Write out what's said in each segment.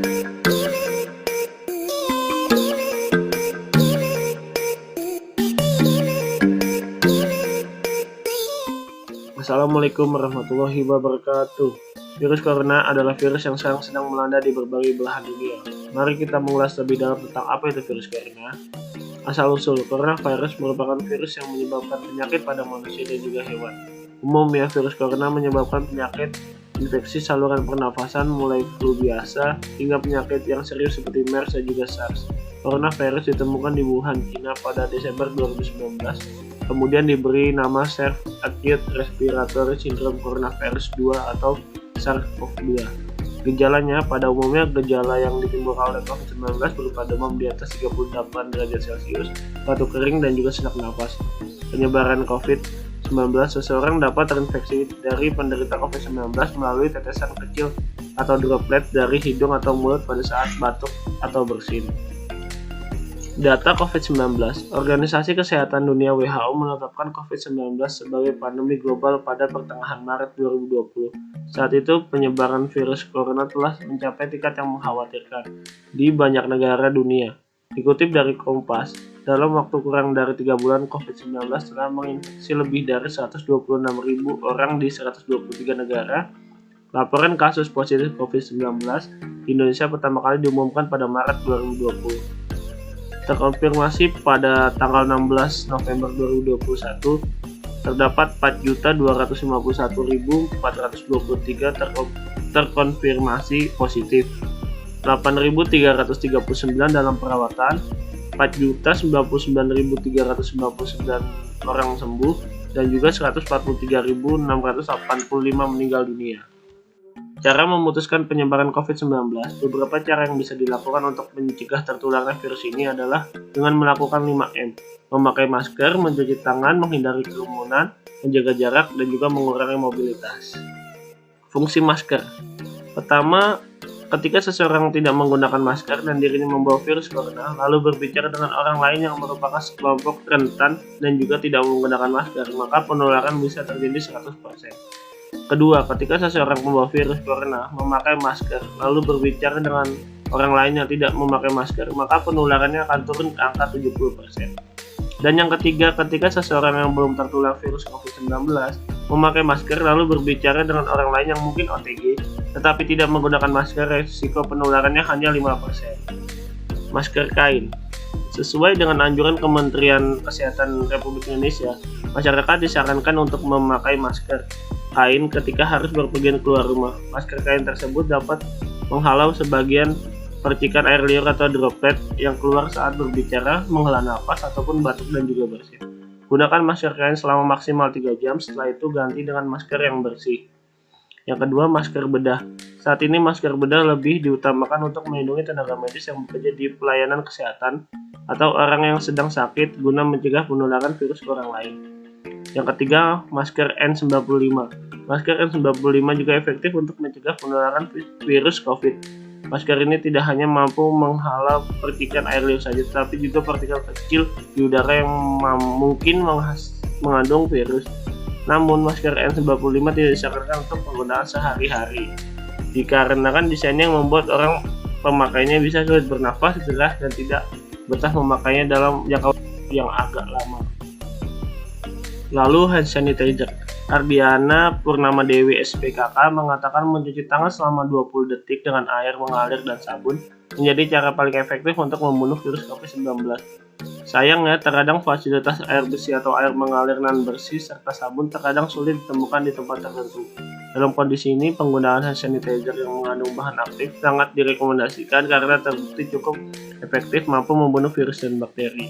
Assalamualaikum warahmatullahi wabarakatuh. Virus corona adalah virus yang sekarang sedang melanda di berbagai belahan dunia. Mari kita mengulas lebih dalam tentang apa itu virus corona. Asal-usul, coronavirus merupakan virus yang menyebabkan penyakit pada manusia dan juga hewan. Umumnya, virus corona menyebabkan penyakit infeksi saluran pernafasan mulai flu biasa hingga penyakit yang serius seperti MERS dan juga SARS. Coronavirus ditemukan di Wuhan, China pada Desember 2019. Kemudian diberi nama Acute Respiratory Syndrome Coronavirus 2 atau SARS-CoV-2. Gejalanya pada umumnya gejala yang ditimbulkan oleh COVID-19 berupa demam di atas 38 derajat Celcius, batuk kering, dan juga sesak napas. Penyebaran COVID-19, seseorang dapat terinfeksi dari penderita COVID-19 melalui tetesan kecil atau droplet dari hidung atau mulut pada saat batuk atau bersin. Data COVID-19, Organisasi Kesehatan Dunia WHO menetapkan COVID-19 sebagai pandemi global pada pertengahan Maret 2020. Saat itu, penyebaran virus corona telah mencapai tingkat yang mengkhawatirkan di banyak negara dunia. Dikutip dari Kompas, dalam waktu kurang dari 3 bulan, COVID-19 telah menginfeksi lebih dari 126.000 orang di 123 negara. Laporan kasus positif COVID-19 di Indonesia pertama kali diumumkan pada Maret 2020. Terkonfirmasi pada tanggal 16 November 2021, terdapat 4.251.423 terkonfirmasi positif, 8.339 dalam perawatan, 4.099.399 orang sembuh, dan juga 143.685 meninggal dunia. Cara memutuskan penyebaran COVID-19, beberapa cara yang bisa dilakukan untuk mencegah tertularnya virus ini adalah dengan melakukan 5M, memakai masker, mencuci tangan, menghindari kerumunan, menjaga jarak, dan juga mengurangi mobilitas. Fungsi masker. Pertama, ketika seseorang tidak menggunakan masker dan dirinya membawa virus corona, lalu berbicara dengan orang lain yang merupakan sekelompok rentan dan juga tidak menggunakan masker, maka penularan bisa terjadi 100%. Kedua, ketika seseorang membawa virus corona memakai masker lalu berbicara dengan orang lain yang tidak memakai masker, maka penularannya akan turun ke angka 70%. Dan yang ketiga, ketika seseorang yang belum tertular virus COVID-19 memakai masker lalu berbicara dengan orang lain yang mungkin OTG tetapi tidak menggunakan masker, risiko penularannya hanya 5%. Masker kain. Sesuai dengan anjuran Kementerian Kesehatan Republik Indonesia, masyarakat disarankan untuk memakai masker kain ketika harus berpergian keluar rumah. Masker kain tersebut dapat menghalau sebagian percikan air liur atau droplet yang keluar saat berbicara, menghela nafas, ataupun batuk dan juga bersin. Gunakan masker kain selama maksimal 3 jam, setelah itu ganti dengan masker yang bersih. Yang kedua, masker bedah. Saat ini masker bedah lebih diutamakan untuk melindungi tenaga medis yang bekerja di pelayanan kesehatan atau orang yang sedang sakit guna mencegah penularan virus ke orang lain. Yang ketiga, masker N95. Masker N95 juga efektif untuk mencegah penularan virus COVID. Masker ini tidak hanya mampu menghalau percikan air liur saja, tetapi juga partikel kecil di udara yang mungkin mengandung virus. Namun, masker N95 tidak disarankan untuk penggunaan sehari-hari, dikarenakan desainnya yang membuat orang pemakainya bisa sulit bernafas, gerah, dan tidak betah memakainya dalam jangka yang agak lama. Lalu hand sanitizer. Ardiana Purnama Dewi SPKK mengatakan mencuci tangan selama 20 detik dengan air mengalir dan sabun menjadi cara paling efektif untuk membunuh virus COVID-19. Sayangnya, terkadang fasilitas air bersih atau air mengalir non bersih serta sabun terkadang sulit ditemukan di tempat tertentu. Dalam kondisi ini, penggunaan hand sanitizer yang mengandung bahan aktif sangat direkomendasikan karena terbukti cukup efektif mampu membunuh virus dan bakteri.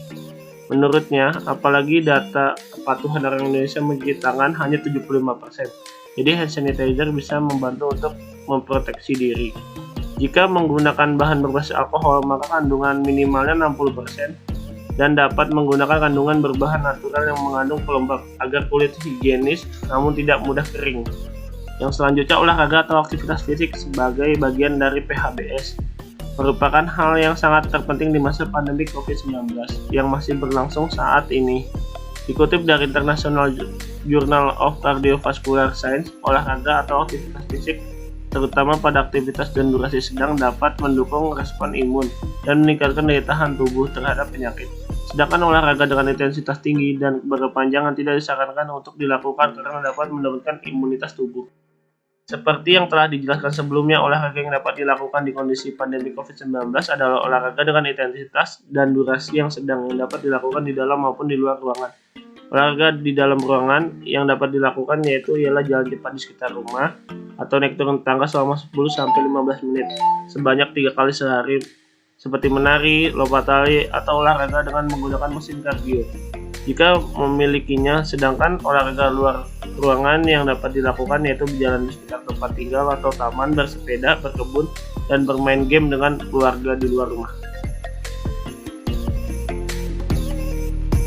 Menurutnya, apalagi data kepatuhan orang Indonesia mencuci tangan hanya 75%. Jadi hand sanitizer bisa membantu untuk memproteksi diri. Jika menggunakan bahan berbasis alkohol, maka kandungan minimalnya 60% dan dapat menggunakan kandungan berbahan natural yang mengandung pelembab agar kulit higienis namun tidak mudah kering. Yang selanjutnya, olahraga atau aktivitas fisik sebagai bagian dari PHBS merupakan hal yang sangat terpenting di masa pandemi COVID-19 yang masih berlangsung saat ini. Dikutip dari International Journal of Cardiovascular Science, olahraga atau aktivitas fisik terutama pada aktivitas dan durasi sedang, dapat mendukung respon imun dan meningkatkan daya tahan tubuh terhadap penyakit. Sedangkan olahraga dengan intensitas tinggi dan berkepanjangan tidak disarankan untuk dilakukan karena dapat menurunkan imunitas tubuh. Seperti yang telah dijelaskan sebelumnya, olahraga yang dapat dilakukan di kondisi pandemi COVID-19 adalah olahraga dengan intensitas dan durasi yang sedang yang dapat dilakukan di dalam maupun di luar ruangan. Olahraga di dalam ruangan yang dapat dilakukan yaitu ialah jalan cepat di sekitar rumah atau naik turun tangga selama 10-15 menit sebanyak 3 kali sehari, seperti menari, lompat tali, atau olahraga dengan menggunakan mesin kardio jika memilikinya. Sedangkan olahraga luar ruangan yang dapat dilakukan yaitu berjalan di sekitar tempat tinggal atau taman, bersepeda, berkebun, dan bermain game dengan keluarga di luar rumah.